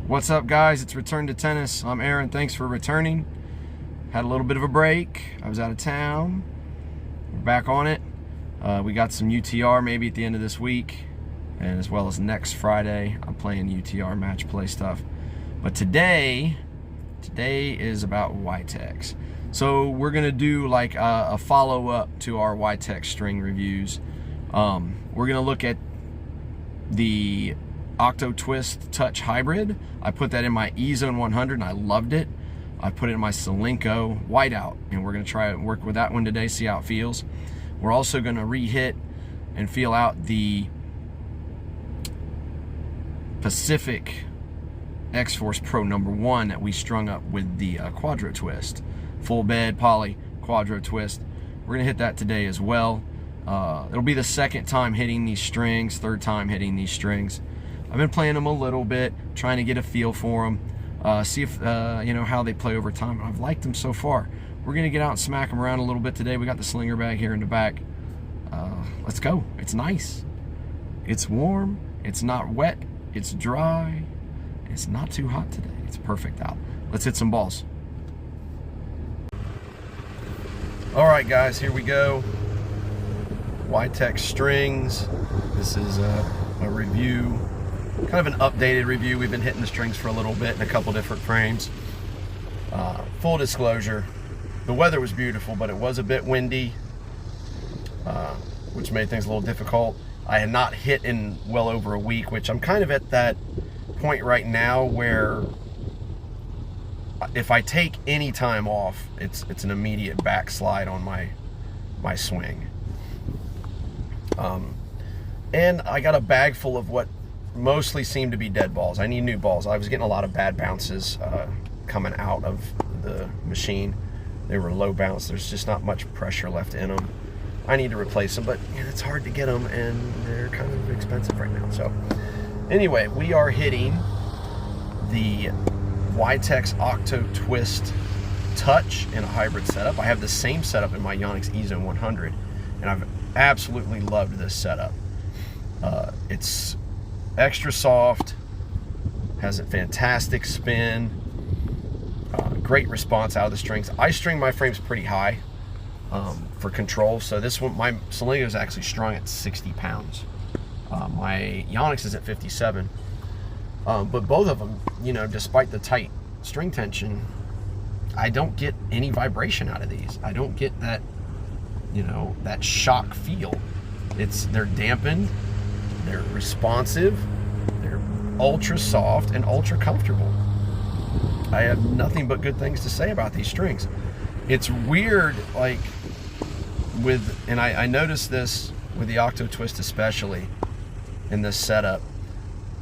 What's up, guys? It's Return to Tennis. I'm Aaron. Thanks for returning. Had a little bit of a break. I was out of town. We're back on it. We got some UTR maybe at the end of this week, and as well as next Friday. I'm playing UTR match play stuff. But today is about YTEX. So we're gonna do like a follow-up to our YTEX string reviews. We're gonna look at the Octo Twist Touch Hybrid. I put that in my E-Zone 100 and I loved it. I put it in my Solinco Whiteout, and we're gonna try to work with that one today, see how it feels. We're also gonna re-hit and feel out the Pacific X-Force Pro #1 that we strung up with the Quadro Twist. Full bed, poly, Quadro Twist. We're gonna hit that today as well. It'll be the second time hitting these strings, third time hitting these strings. I've been playing them a little bit, trying to get a feel for them, see if you know how they play over time. I've liked them so far. We're gonna get out and smack them around a little bit today. We got the slinger bag here in the back. Let's go. It's nice. It's warm. It's not wet. It's dry. It's not too hot today. It's perfect out. Let's hit some balls. All right, guys, here we go. YTEX strings. This is a review. Kind of an updated review. We've been hitting the strings for a little bit in a couple different frames. Full disclosure, the weather was beautiful, but it was a bit windy, which made things a little difficult. I had not hit in well over a week, which I'm kind of at that point right now where if I take any time off, it's an immediate backslide on my swing. And I got a bag full of what mostly seem to be dead balls. I need new balls. I was getting a lot of bad bounces coming out of the machine. They were low bounce. There's just not much pressure left in them. I need to replace them, but it's hard to get them, and they're kind of expensive right now. So anyway, we are hitting the YTEX Octo Twist Touch in a hybrid setup. I have the same setup in my YTEX E-Zone 100, and I've absolutely loved this setup. It's extra soft, has a fantastic spin, great response out of the strings. I string my frames pretty high for control, so this one, my Solinco is actually strung at 60 pounds. My YTEX is at 57, but both of them, you know, despite the tight string tension, I don't get any vibration out of these. I don't get that, you know, that shock feel. They're dampened, they're responsive, they're ultra soft and ultra comfortable. I have nothing but good things to say about these strings. It's weird, like and I noticed this with the Octo Twist especially in this setup.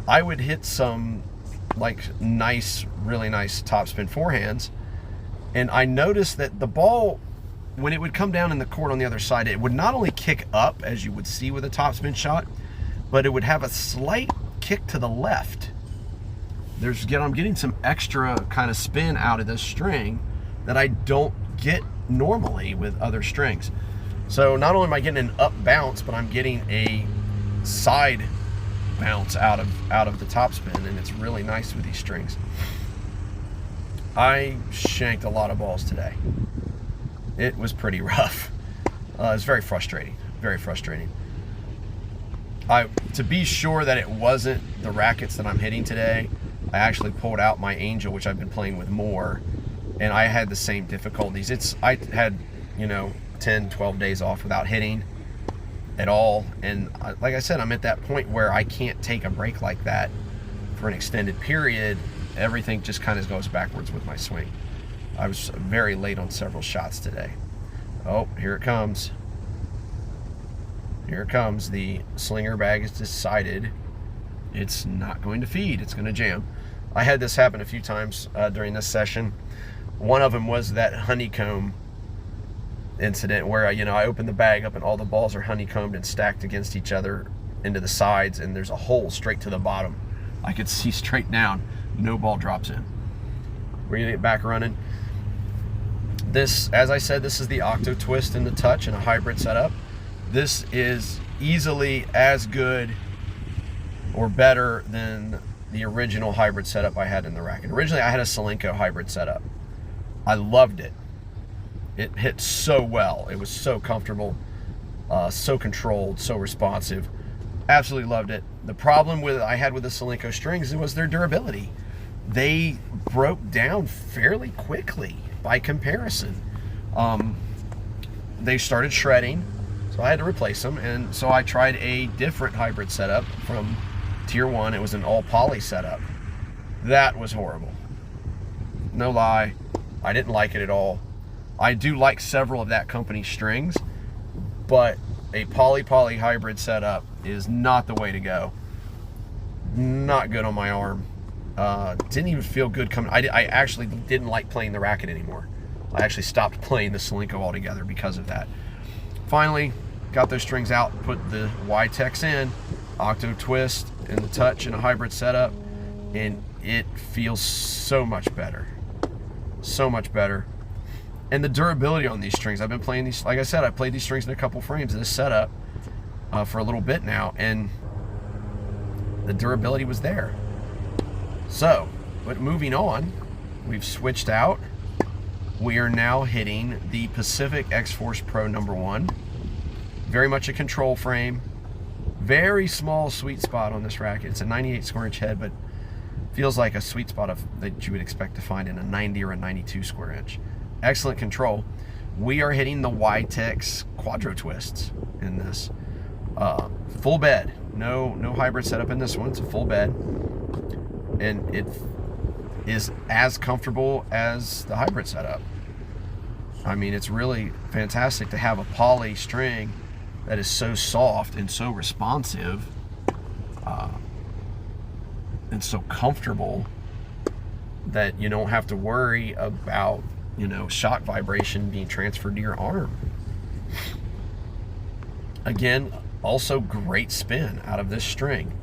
I would hit some like really nice topspin forehands, and I noticed that the ball, when it would come down in the court on the other side, it would not only kick up, as you would see with a topspin shot, but it would have a slight kick to the left. I'm getting some extra kind of spin out of this string that I don't get normally with other strings. So not only am I getting an up bounce, but I'm getting a side bounce out of the topspin, and it's really nice with these strings. I shanked a lot of balls today. It was pretty rough. It was very frustrating, very frustrating. To be sure that it wasn't the rackets that I'm hitting today, I actually pulled out my Angel, which I've been playing with more, and I had the same difficulties. I had, you know, 10, 12 days off without hitting at all, and like I said, I'm at that point where I can't take a break like that for an extended period. Everything just kind of goes backwards with my swing. I was very late on several shots today. Oh, here it comes. Here it comes. The slinger bag has decided it's not going to feed. It's going to jam. I had this happen a few times during this session. One of them was that honeycomb incident where, you know, I opened the bag up and all the balls are honeycombed and stacked against each other into the sides, and there's a hole straight to the bottom. I could see straight down. No ball drops in. We're going to get back running. This, as I said, this is the Octo Twist in the Touch in a hybrid setup. This is easily as good or better than the original hybrid setup I had in the racket. Originally, I had a Solinco hybrid setup. I loved it. It hit so well. It was so comfortable, so controlled, so responsive. Absolutely loved it. The problem I had with the Solinco strings was their durability. They broke down fairly quickly by comparison. They started shredding, so I had to replace them, and so I tried a different hybrid setup from Tier 1. It was an all poly setup. That was horrible. No lie, I didn't like it at all. I do like several of that company's strings, but a poly hybrid setup is not the way to go. Not good on my arm. Didn't even feel good coming. I actually didn't like playing the racket anymore. I actually stopped playing the Solinco altogether because of that. Finally, got those strings out, put the YTEX in, Octo Twist and the Touch in a hybrid setup, and it feels so much better. So much better. And the durability on these strings, I've been playing these, like I said, I played these strings in a couple frames of this setup for a little bit now, and the durability was there. So, but moving on, we've switched out. We are now hitting the Pacific X-Force Pro #1. Very much a control frame. Very small sweet spot on this racket. It's a 98 square inch head, but feels like a sweet spot that you would expect to find in a 90 or a 92 square inch. Excellent control. We are hitting the YTEX Quadro Twists in this. Full bed. No hybrid setup in this one. It's a full bed. And it is as comfortable as the hybrid setup. I mean, it's really fantastic to have a poly string that is so soft and so responsive and so comfortable that you don't have to worry about, you know, shock vibration being transferred to your arm. Again, also great spin out of this string.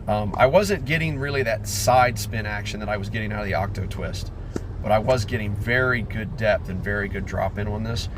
I wasn't getting really that side spin action that I was getting out of the Octo Twist, but I was getting very good depth and very good drop in on this.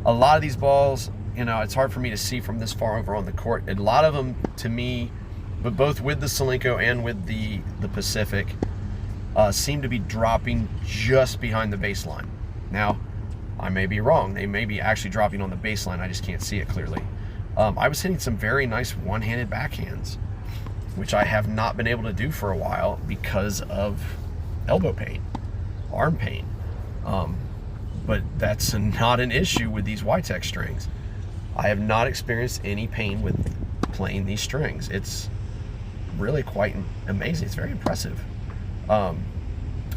A lot of these balls, you know, it's hard for me to see from this far over on the court. A lot of them, to me, but both with the Solinco and with the Pacific, seem to be dropping just behind the baseline. Now, I may be wrong. They may be actually dropping on the baseline. I just can't see it clearly. I was hitting some very nice one-handed backhands, which I have not been able to do for a while because of elbow pain, arm pain. But that's not an issue with these YTEX strings. I have not experienced any pain with playing these strings. It's really quite amazing. It's very impressive. I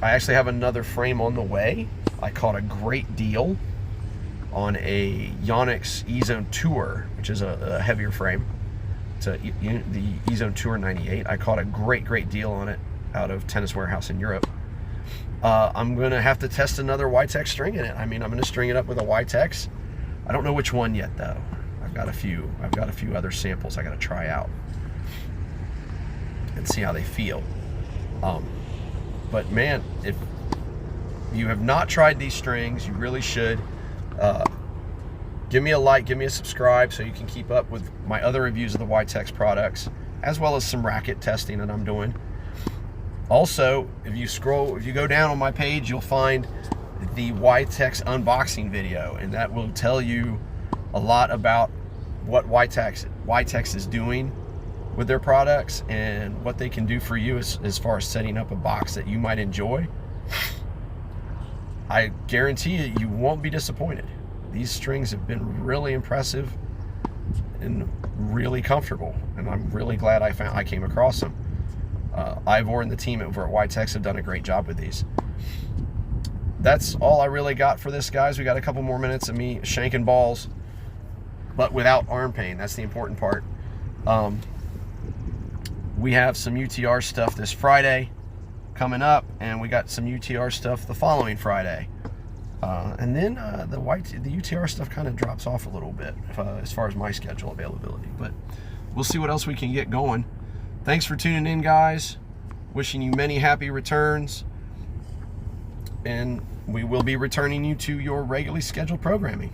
actually have another frame on the way. I caught a great deal on a YTEX E-Zone Tour, which is a heavier frame. It's the E-Zone Tour 98. I caught a great deal on it out of Tennis Warehouse in Europe. I'm gonna have to test another YTEX string in it. I mean, I'm gonna string it up with a YTEX. I don't know which one yet though. I've got a few other samples I gotta try out and see how they feel. But man, if you have not tried these strings, you really should. Give me a like, give me a subscribe so you can keep up with my other reviews of the YTEX products, as well as some racket testing that I'm doing. Also, if you go down on my page, you'll find the YTEX unboxing video, and that will tell you a lot about what YTEX is doing with their products and what they can do for you as far as setting up a box that you might enjoy. I guarantee you won't be disappointed. These strings have been really impressive and really comfortable, and I'm really glad I came across them. Ivor and the team over at YTEX have done a great job with these. That's all I really got for this, guys. We got a couple more minutes of me shanking balls, but without arm pain. That's the important part. We have some UTR stuff this Friday coming up, and we got some UTR stuff the following Friday. And then the UTR stuff kind of drops off a little bit as far as my schedule availability, but we'll see what else we can get going. Thanks for tuning in, guys. Wishing you many happy returns, and we will be returning you to your regularly scheduled programming.